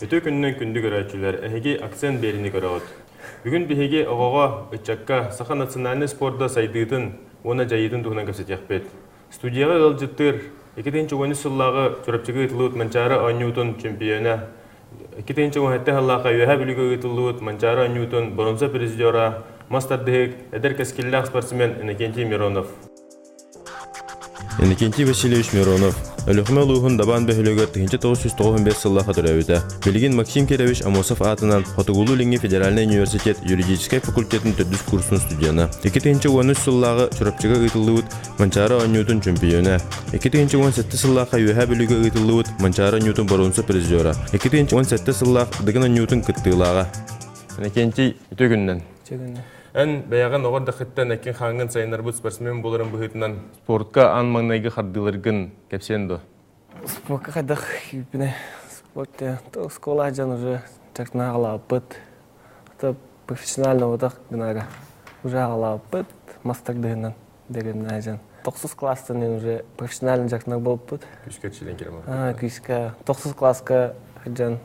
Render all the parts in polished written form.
Өтө күннен күнді көрәтчілер әхеге акцент беріні көрәуд. Бүгін біхеге оғаға үтчакка Саха национальный спорда сайдыытын, оны жайытын туғынан көпсетек бет. Студияға ғылжыттыр, 2010 сыллағы чөрөпчігі ұтылуыт манчары аннютын чемпионы, 2010 халлаға өйә білігі ұтылуыт манчары аннютын бронза президиора, мастардығық әдір кәскелләқ спортсмен Иннокентий Миронов. Иннокентий Васильевич Миронов Өлүхмө луухун дабан бөхөлөгөр 1995 сыллаха төрөбүтэ. Билигин Максим Керевич Амосов атынан Хотугулу Линги Федеральный университет юридический факультетин төрдүс курсун студияны. 2013 сыллағы чурапчыга ыйтылыыт манчары аннютун чемпионы. 2017 сыллаха юэхэ бүлүгө ыйтылыыт манчары аннютун боронсо президиора. 2017 сыллах дыгын аннютун кыттыылаага. Иннокентий үтөгүннен. Эн бәяған оғыр дақыттан әккен қаңын сайынар бұд спортсмен болырын бұхытынан спортқа ан маңнайғы қардылырғын кәпсен до? Спортқа қайдақ епіне спортте. Скола жан уже чакна ағала бұд. Профессионально одақ гынара. Уже ағала бұд. Мастардығынан беремін әжан. 9 класстан уже профессионально жакна болып бұд. Күшке тшілен керема? Күшке. 9 класска жан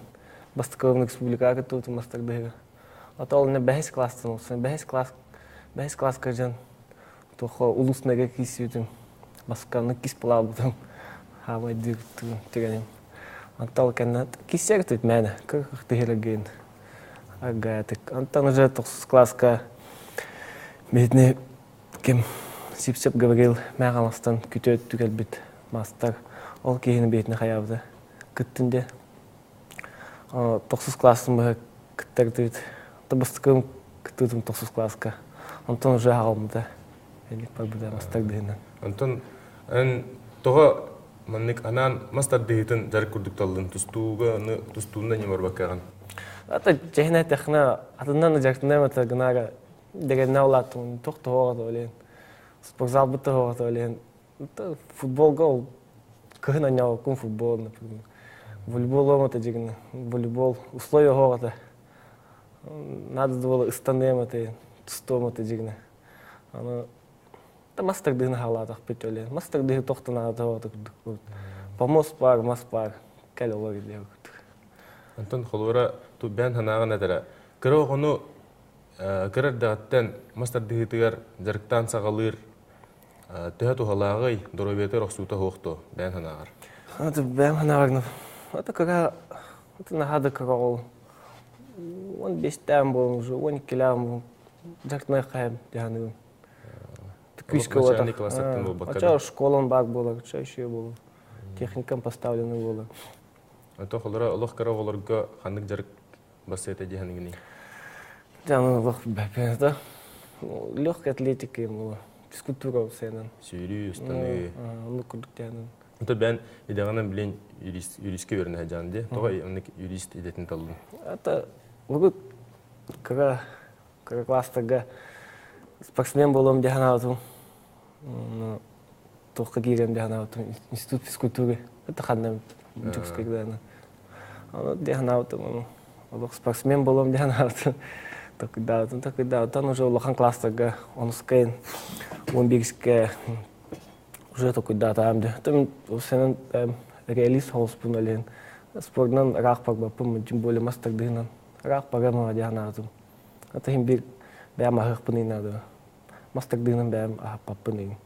Бастықовын республика күтті мастардығы. Ата ол не бәхес класстан олсын. Бәхес класска жан тоқы улысынага киси өтім. Басқаны кис бұла бұдым. Хавай дүйірттігін тегенем. Ата ол кәннат кисер өтіп мәні. Күрқықты хереген. Агатық. Антан уже 9 класска бетіне кем сип-сеп говорил мәғамастан күті өттігел бет мастар. Ол кейіні бетіне қаябды. Күттінде 9 классын бұға күттер дүйді. Бастықым күттігім 9 класска. Антон уже ағалмыда. Әлік бар бұда мастардығынан. Антон, ән тоға манник анан мастардығытын жарық күрдік талдың тұстуында не бар баққаған? Ата жәйін әтіқіна атынан жақтынайм ата гынара дегенне олаттың тоқты оғады олейін. Спортзал бұтты оғады олейін. Футболға ол кығын аняу күн футбол, например. Волейбол оматы жегіні. Волейбол условия оғады. Надо было ыстанем это, тустом это жигне. Аны та мастардыгны халатах петөле. Мастардыгы тоқтана атаватык. Помос пар, мас пар. Кәл олар илер. Антон холора ту бән ханаган әдәрә. Кыры оғыну кырыр дағаттан мастардыгытыгар жарықтан сағалыр төһә тухалағый доробеті рақсута хоқты бән ханагар. Аты бән ханагар. Аты кыра нахады кыра ол. 15-тәм болым уже, 12-ләм болым. Жақтынай қайым дегенігім. Күшкі отақ. Ача школан бақ болар, ача үше болар. Техникам поставлены болар. Антон холора олық кара оларға қандық жарық басы еті дегенігіне? Жаны олық бәпенді. Легкая атлетика ем олар. Физкультура сенен. Сүйрі, ұстаны. Оны күрдік дегенігім. Ото бән едеғанан білен юристке өріне әжанды. Тоға юрист едетін талдың. Это лугут кыра класстага спортсмен болом деген аутум. Тоққа кирем деген аутум. Институт физкультуры. Это ханнам жүкске гдана. Аны деген аутум. Олық спортсмен болом деген аутум. Тоққа даутан уже олоқан класстага онускайын 11-ке уже тоққа даутамды. Тем сенен реалист холспун олен. Спортнан рақ пак бапым, тем более мастардыгынан. Рақ пагамава деген аутум. Это им бәм ағық пыны нады. Мастардыгынан бәм ағып паппыны.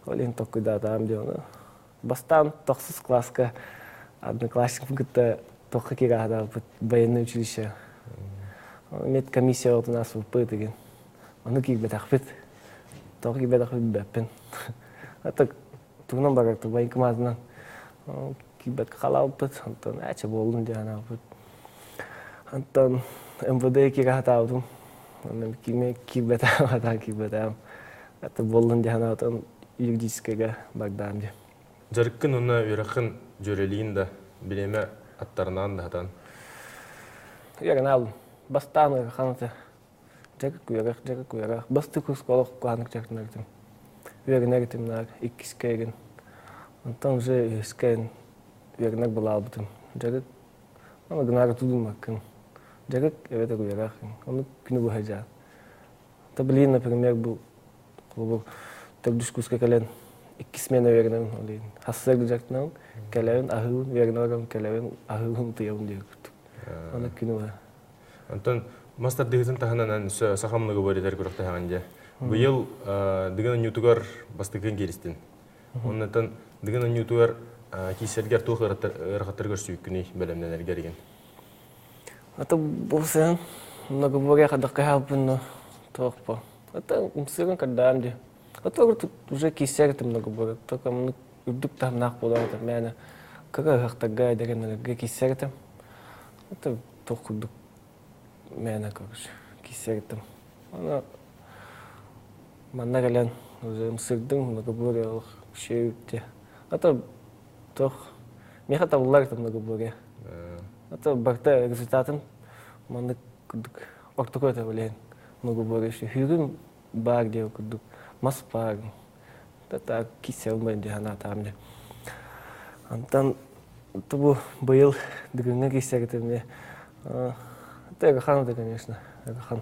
Олен тоққа даутамды. Бастан 9 класска одноклассник бұгытта тоққа керағада военное училище. Медкомиссия от нас выпыт деген. Оны кейбет ақпет. Тоққа кейбет ақпет бәппен. Это туғынан барақты военкоматынан. Кибет қалау бұд, антон әче болдың деген ауыд. Антон МВД керағат аудым. Кибет ауым. Это болдың деген ауыд, юридическайға бардам де. Жарыққын оны өріқін жөрелейін да білеме аттарынан да атан? Өрін алдым. Бастан өріқанаты. Жарық өріқ. Басты күрсколық қуанық жақтың әртім. Өрін әртімнар, иккіскайгін. Антон же өріскайын. Вернак была албытым. Жарык, аны гынары тудым акын. Жарык, эвет агу ярахын. Оны күні бұхайжа. Таблин, например, был бұл төрдүш курска келен 2 смена вернем олин. Хассаг жактан келен ахын вернем келен ахын тыйым деп. Аны күнү. Антон мастер дигитин таханан сахамлыгы боритер көрөктө ханже. Быйыл дигән ньютугар бастыгын келистин. Оннан дигән ньютугар кисергер тухыраттыр көрсүкүни белемнелер керген. Это болсын много говоря когда кайпын тохпа. Это умсырын кадамди. Это уже кисер там много говорят. Только мы идут там нахпуда это меня. Какая хахтага деген кисер там. Это только меня короче кисер там. Она маннагален уже умсырдың много говоря шеюте. Это тох меня там ларт много говоря. Это барта результатын маны кудук ортокойта билен много бориши хүрүм баг деп кудук мас баг та кисел мен жана тамде антан тубу быйыл дигинге кисегетемне это ханды конечно хан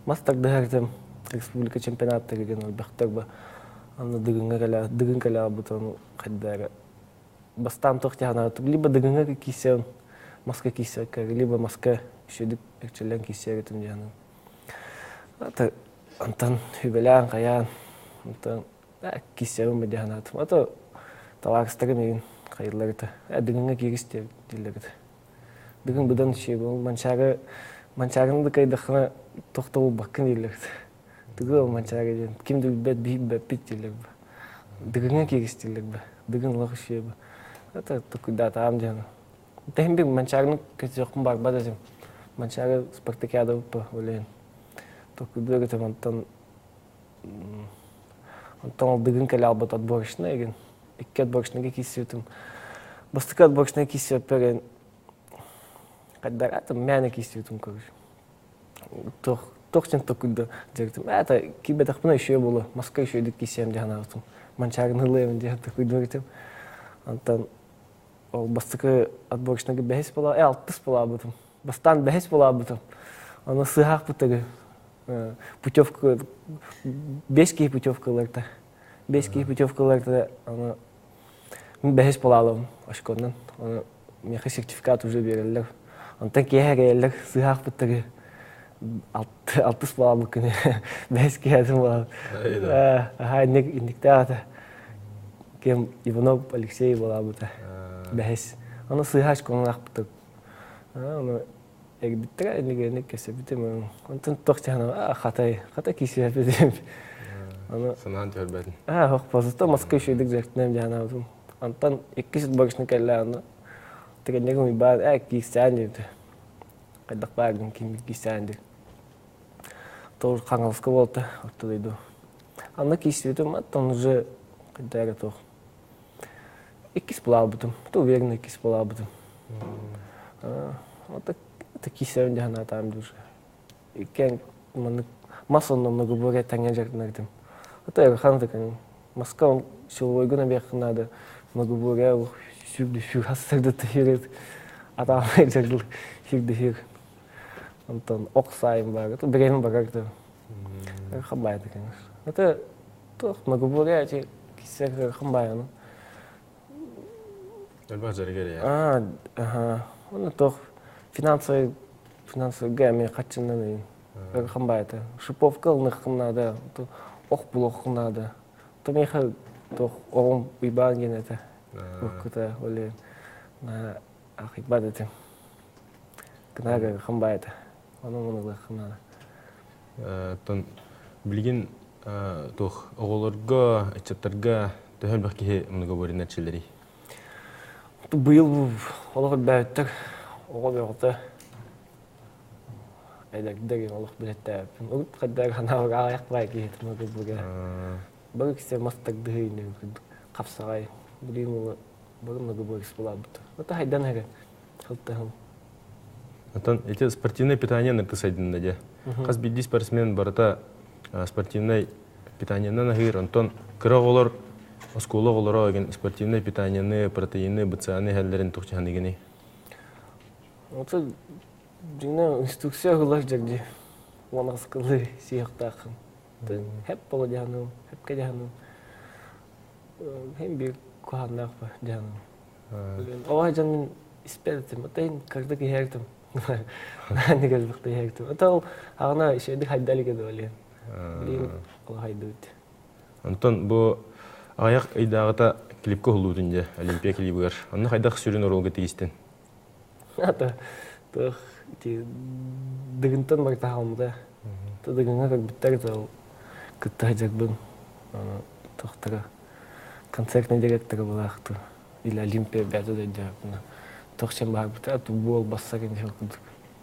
мастак дагартем республика чемпионатта деген ол бактарба аны дигин кала бутон каддара бастан тохтяна либо дигинге кисел маска кисерка либо маска шедик экчелен кисеретим жаным. Это антан хүбелан каян антан кисерим бедянат. Это талакстырын кайырларыта. Дигинге киристе дилерит. Дигин будан шебу манчагынды кайдахна токтолу баккын дилерит. Дигин манчага кимди бет бит дилер. Дигинге киристилер. Дигин лах шебу. Это токуда там жаным. Техник манчагны кечокун бар бадазым. Манчага спартакиада по олен. Только дөрөтө антон дигин калабат отборочный ген. Икки отборочныйга кисетим. Бастык отборочный кисеп берген. Каддар атым мене кисетим короче. Тохчен токуда директим. Это кибетахпына ещё боло. Москва ещё дик кисем жанатым. Манчагны левен деп токуда антон ол бастыкы отборочныйга бехес бола, алтыс бола бутум. Бастан бехес бола бутум. Аны сыхак бутыгы. Путевка, беские путевкаларда. Беские путевкаларда аны бехес болалым ашкондан. Аны меха сертификат уже берелер. Антан кегелер сыхак бутыгы. Алтыс бола букыны. Беские адым бола. Никтата. Кем Иванов Алексей бола бута. Бехес. Аны сыхаш конак бутык. Аны эгдиттер энеге кесебитем. Антан тохтяна хатай кисепедем. Аны санан төрбедин. Хок позитто Москва шүйдик жактынам жанабым. Антан 2 жыл багышны келе аны. Тегенеге ми бар кисен депти. Кайдак багын ким кисен деп. Тор каңалска болду, ортодойду. Аны кисепедем, антан уже кайдага тох. 2 була бутум. То уверенно 2 була бутум. Вот это кисен жана там душа. И кен масонно много говорят таня жактынагдым. Это я ханды кан Москва силовой гуна бек надо много говорят сюда хастырды тирет. Ата жагдыл сюда Антон Оксайм бар. Это время бар как-то. Хамбай конечно. Это то много говорят кисен хамбай. Ага. Он то финансовый гами качанный. Хамбайта. Шиповка надо, то ох надо. То меха то он ибанген это. Какой-то оле на ахибадете. Кнага хамбайта. Оно много надо. Тон билген тох оголорго, эчеттерге төһөл бакки много бориначилери. То быйыл олор бәттер. Огол бәтте. Деген Аллах билетте. Ул каддар ханага аяк байки турмады буга. Бага кисе мастак дыйны капсагай. Билим ул багымга бойс булабыт. Это хайдан хага. Халтахым. Антон, эти спортивное питание на кысайдында де. Каз бидди спортсмен барата спортивное питание на нагыр. Антон, кыраголор оскола голора ген спортивное питание, протеины, БЦАны хәлләрен тухчан дигәни. Вот дина инструкция гылар җирди. Вона скылы сияктакын. Hep bolu dihanım, hep ke dihanım. Hem bir kuhannak var dihanım. O ajan min ispertim, atayin kardak yertim. Ben de gazlıkta yertim. Ata ağına şeyde haydali ke dolu. Bilin o haydut. Антон бу аяк ыйдагыта клипке хулуутунжа Олимпия клибыгар. Анны хайдах сүрүн оролга тигистен. Ата тох ти дыгынтан бар тахамда. Та дыгынга как биттер тал кытта жакбын. Ана тохтара концертный директор булакту. Или Олимпия бәді да жакбын. Тохчан бар битер ту бол бассаген жакдык.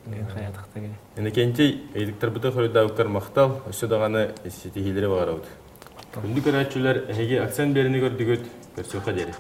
Лен хаятактагы. Эне кенчей эйдиктер быта хордауктар мактал, өсө даганы сетихилери багарабыт. Күндүк көрәчүләр әге акцент берини көрдүгөт, көрсөкка дери.